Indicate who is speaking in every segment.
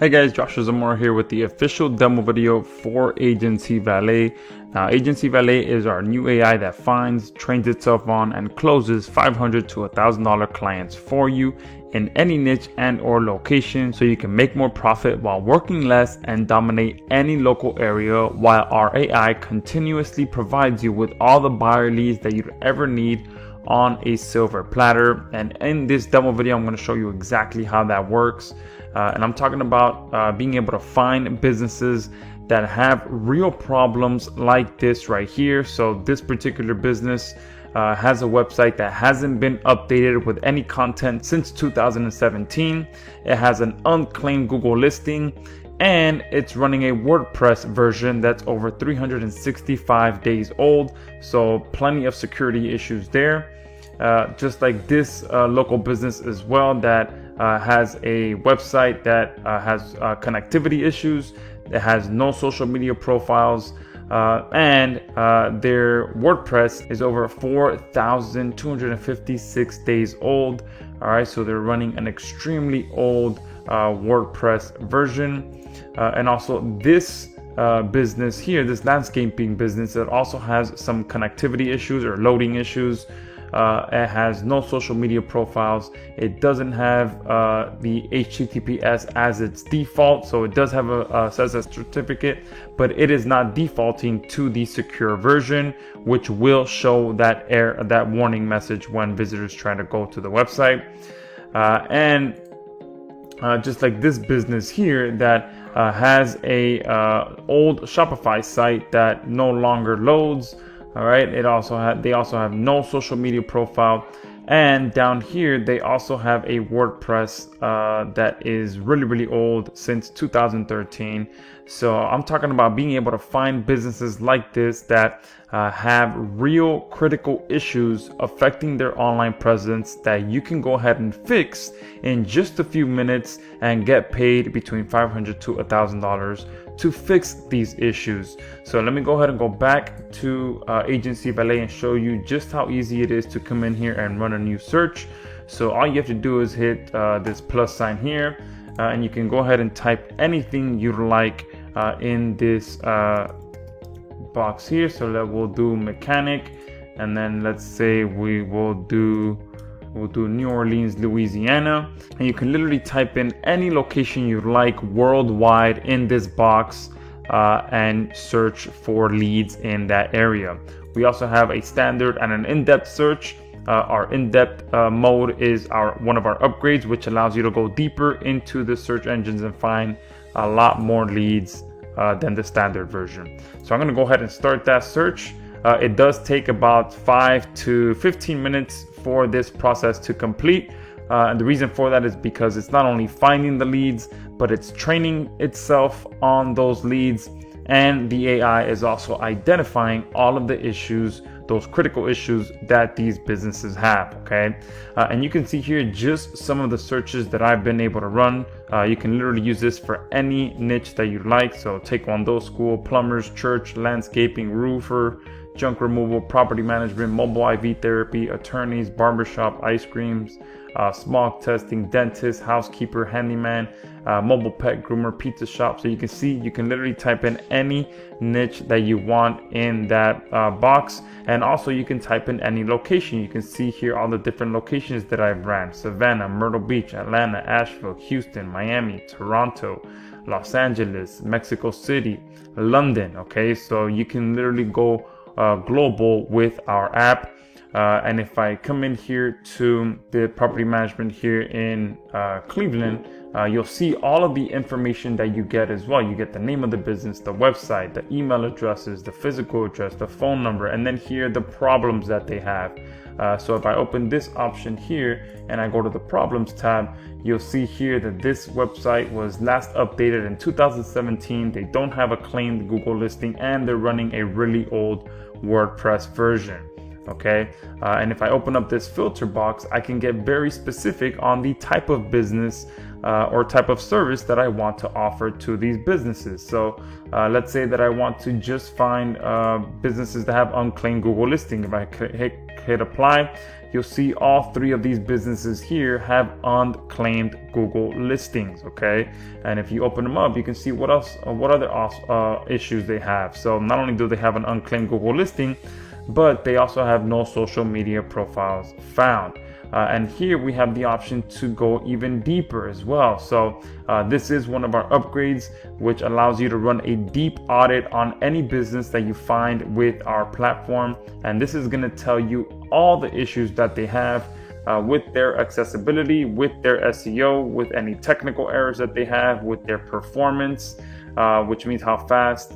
Speaker 1: Hey guys, Joshua Zamora here with the official demo video for Aigency Valet. Now, Aigency Valet is our new AI that finds, trains itself on, and closes $500 to $1,000 clients for you in any niche and or location, so you can make more profit while working less and dominate any local area, while our AI continuously provides you with all the buyer leads that you'd ever need on a silver platter. And in this demo video, I'm going to show you exactly how that works. And I'm talking about being able to find businesses that have real problems like this right here. So this particular business has a website that hasn't been updated with any content since 2017. It has an unclaimed Google listing, and it's running a WordPress version that's over 365 days old. So plenty of security issues there. Just like this local business as well that has a website that has connectivity issues, that has no social media profiles, and their WordPress is over 4,256 days old. All right, so they're running an extremely old WordPress version. And also this business here, this landscaping business, it also has some connectivity issues or loading issues. It has no social media profiles. It doesn't have the HTTPS as its default, so it does have a SSL certificate, but it is not defaulting to the secure version, which will show that that warning message when visitors try to go to the website. Just like this business here that has a old Shopify site that no longer loads. All right, they also have no social media profile, and down here they also have a WordPress that is really old, since 2013. So I'm talking about being able to find businesses like this that have real critical issues affecting their online presence that you can go ahead and fix in just a few minutes and get paid between $500 to $1,000 to fix these issues. So let me go ahead and go back to Aigency Valet and show you just how easy it is to come in here and run a new search. So all you have to do is hit this plus sign here, and you can go ahead and type anything you'd like in this box here. So that we'll do mechanic, and then let's say we'll do New Orleans, Louisiana, and you can literally type in any location you'd like worldwide in this box and search for leads in that area. We also have a standard and an in-depth search. Our in-depth mode is one of our upgrades, which allows you to go deeper into the search engines and find a lot more leads than the standard version. So I'm going to go ahead and start that search. It does take about 5 to 15 minutes for this process to complete. And the reason for that is because it's not only finding the leads, but it's training itself on those leads. And the AI is also identifying all of the issues, those critical issues that these businesses have, okay? And you can see here just some of the searches that I've been able to run. You can literally use this for any niche that you like. So Taekwondo school, plumbers, church, landscaping, roofer, junk removal, property management, mobile IV therapy, attorneys, barbershop, ice creams, smog testing, dentist, housekeeper, handyman, mobile pet groomer, pizza shop. So you can see, you can literally type in any niche that you want in that box. And also you can type in any location. You can see here all the different locations that I've ran: Savannah, Myrtle Beach, Atlanta, Asheville, Houston, Miami, Toronto, Los Angeles, Mexico City, London. Okay, so you can literally go global with our app. And if I come in here to the property management here in Cleveland, you'll see all of the information that you get as well. You get the name of the business, the website, the email addresses, the physical address, the phone number, and then here the problems that they have. So if I open this option here and I go to the problems tab, you'll see here that this website was last updated in 2017. They don't have a claimed Google listing, and they're running a really old WordPress version. Okay, and if I open up this filter box, I can get very specific on the type of business or type of service that I want to offer to these businesses. So let's say that I want to just find businesses that have unclaimed Google listing. If I hit apply, you'll see all three of these businesses here have unclaimed Google listings. Okay, and if you open them up, you can see what other issues they have. So not only do they have an unclaimed Google listing, but they also have no social media profiles found. And here we have the option to go even deeper as well. So this is one of our upgrades, which allows you to run a deep audit on any business that you find with our platform. And this is going to tell you all the issues that they have with their accessibility, with their SEO, with any technical errors that they have, with their performance, which means how fast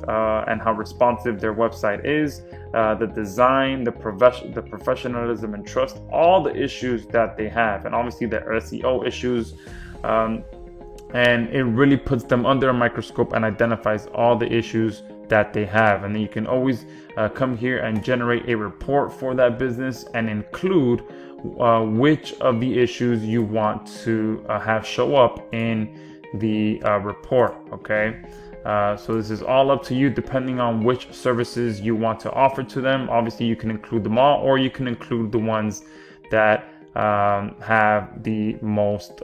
Speaker 1: and how responsive their website is, the design, the professionalism and trust, all the issues that they have, and obviously their SEO issues. And it really puts them under a microscope and identifies all the issues that they have. And then you can always come here and generate a report for that business and include which of the issues you want to have show up in the report. Okay. So this is all up to you depending on which services you want to offer to them. Obviously, you can include them all, or you can include the ones that have the most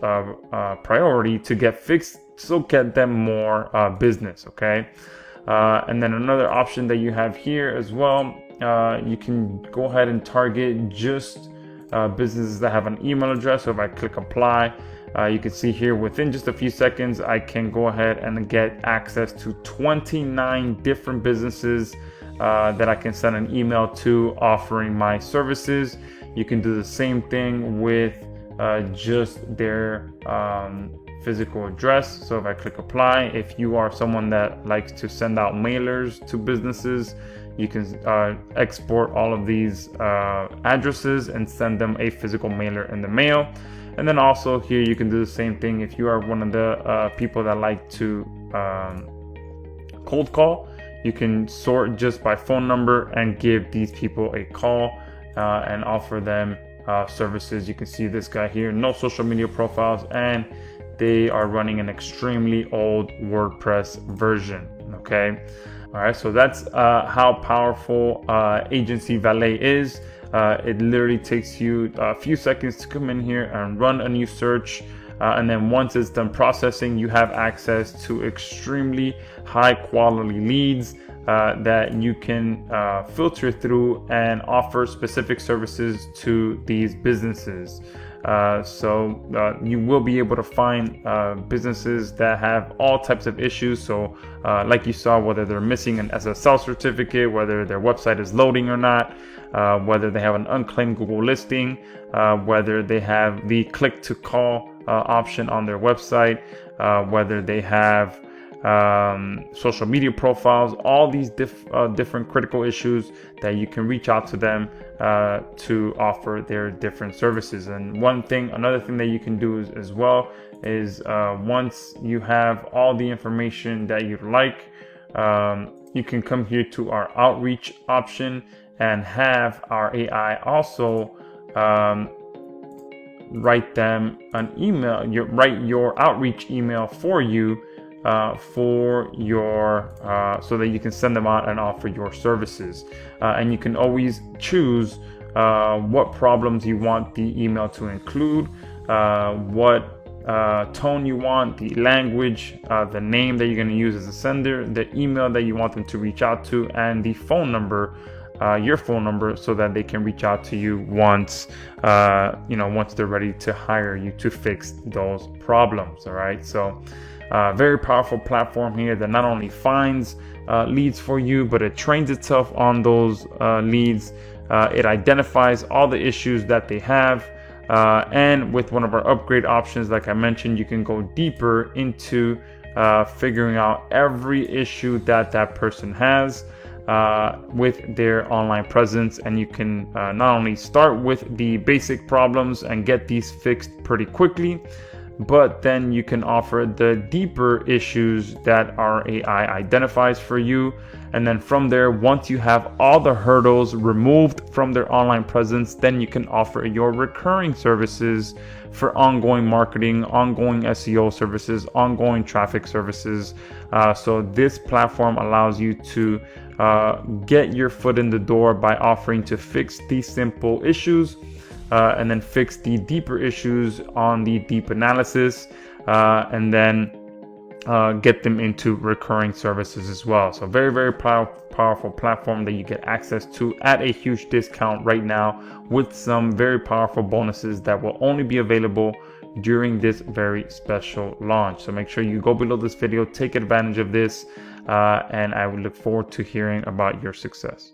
Speaker 1: priority to get fixed, so get them more business. Okay. And then another option that you have here as well, you can go ahead and target just businesses that have an email address. So if I click apply, you can see here within just a few seconds, I can go ahead and get access to 29 different businesses that I can send an email to offering my services. You can do the same thing with just their physical address. So if I click apply, if you are someone that likes to send out mailers to businesses, you can export all of these addresses and send them a physical mailer in the mail. And then also here you can do the same thing if you are one of the people that like to cold call. You can sort just by phone number and give these people a call and offer them services. You can see this guy here, no social media profiles, and they are running an extremely old WordPress version. Okay. All right. So that's how powerful Aigency Valet is. It literally takes you a few seconds to come in here and run a new search. And then once it's done processing, you have access to extremely high quality leads that you can filter through and offer specific services to these businesses. So you will be able to find businesses that have all types of issues. So like you saw, whether they're missing an SSL certificate, whether their website is loading or not, whether they have an unclaimed Google listing, whether they have the click to call option on their website, whether they have social media profiles, all these different critical issues that you can reach out to them to offer their different services. And another thing that you can do as well is once you have all the information that you'd like, you can come here to our outreach option and have our AI also write them an email. Write your outreach email for you for your so that you can send them out and offer your services. And you can always choose what problems you want the email to include, what tone you want, the language, the name that you're going to use as a sender, the email that you want them to reach out to, and the phone number, your phone number, so that they can reach out to you once they're ready to hire you to fix those problems. All right. So very powerful platform here that not only finds leads for you, but it trains itself on those leads. It identifies all the issues that they have. And with one of our upgrade options, like I mentioned, you can go deeper into figuring out every issue that person has with their online presence. And you can not only start with the basic problems and get these fixed pretty quickly, but then you can offer the deeper issues that our AI identifies for you. And then from there, once you have all the hurdles removed from their online presence, then you can offer your recurring services for ongoing marketing, ongoing SEO services, ongoing traffic services. So this platform allows you to get your foot in the door by offering to fix these simple issues and then fix the deeper issues on the deep analysis, and then get them into recurring services as well. So very, very powerful platform that you get access to at a huge discount right now, with some very powerful bonuses that will only be available during this very special launch. So make sure you go below this video, take advantage of this, and I would look forward to hearing about your success.